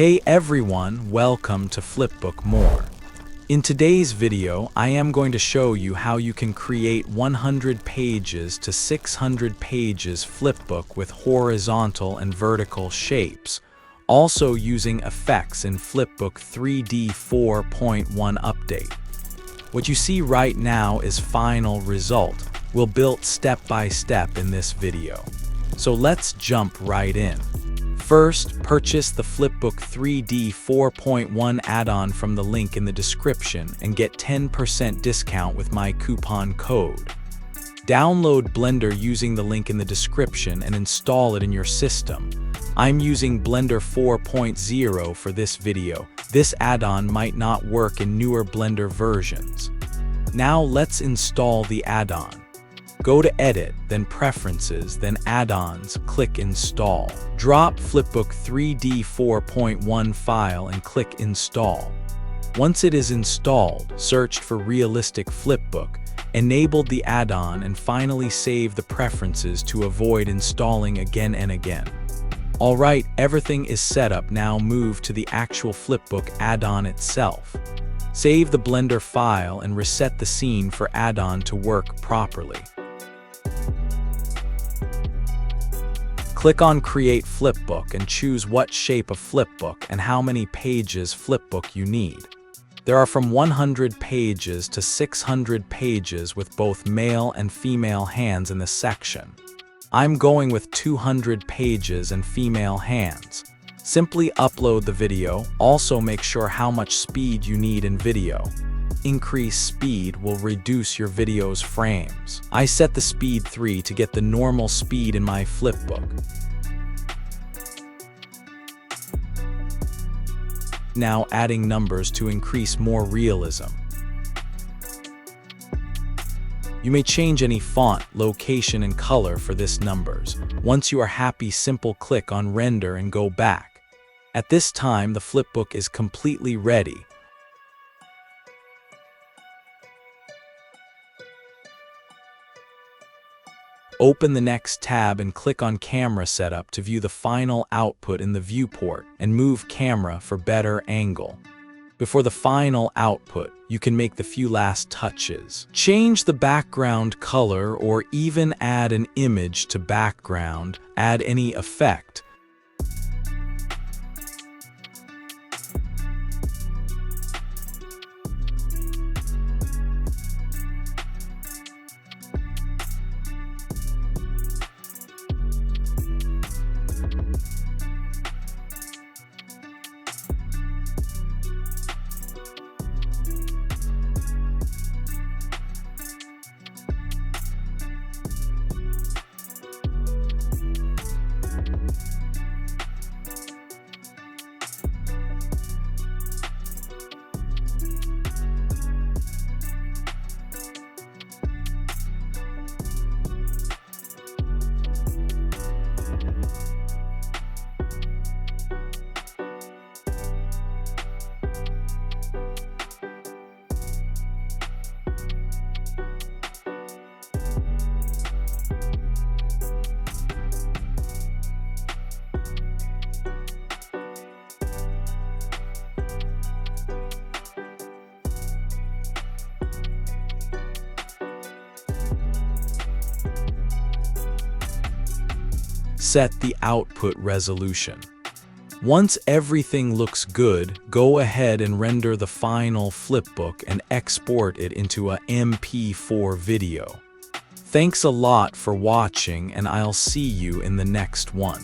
Hey everyone, welcome to Flipbook More. In today's video, I am going to show you how you can create 100 pages to 600 pages flipbook with horizontal and vertical shapes, also using effects in Flipbook 3D 4.1 update. What you see right now is final result. We'll build step by step in this video. So let's jump right in. First, purchase the Flipbook 3D 4.1 add-on from the link in the description and get 10% discount with my coupon code. Download Blender using the link in the description and install it in your system. I'm using Blender 4.0 for this video. This add-on might not work in newer Blender versions. Now let's install the add-on. Go to Edit, then Preferences, then Add-ons, click Install. Drop Flipbook 3D 4.1 file and click Install. Once it is installed, search for Realistic Flipbook, enable the add-on, and finally save the preferences to avoid installing again and again. Alright, everything is set up. Now move to the actual Flipbook add-on itself. Save the Blender file and reset the scene for add-on to work properly. Click on Create Flipbook and choose what shape of flipbook and how many pages flipbook you need. There are from 100 pages to 600 pages with both male and female hands in this section. I'm going with 200 pages and female hands. Simply upload the video. Also make sure how much speed you need in video. Increased speed will reduce your video's frames. I set the speed 3 to get the normal speed in my flipbook. Now adding numbers to increase more realism. You may change any font, location, and color for this numbers. Once you are happy, simple click on Render and go back. At this time, the flipbook is completely ready. Open the next tab and click on Camera Setup to view the final output in the viewport and move camera for better angle. Before the final output, you can make the few last touches. Change the background color or even add an image to background, add any effect. Set the output resolution. Once everything looks good, go ahead and render the final flipbook and export it into a MP4 video. Thanks a lot for watching, and I'll see you in the next one.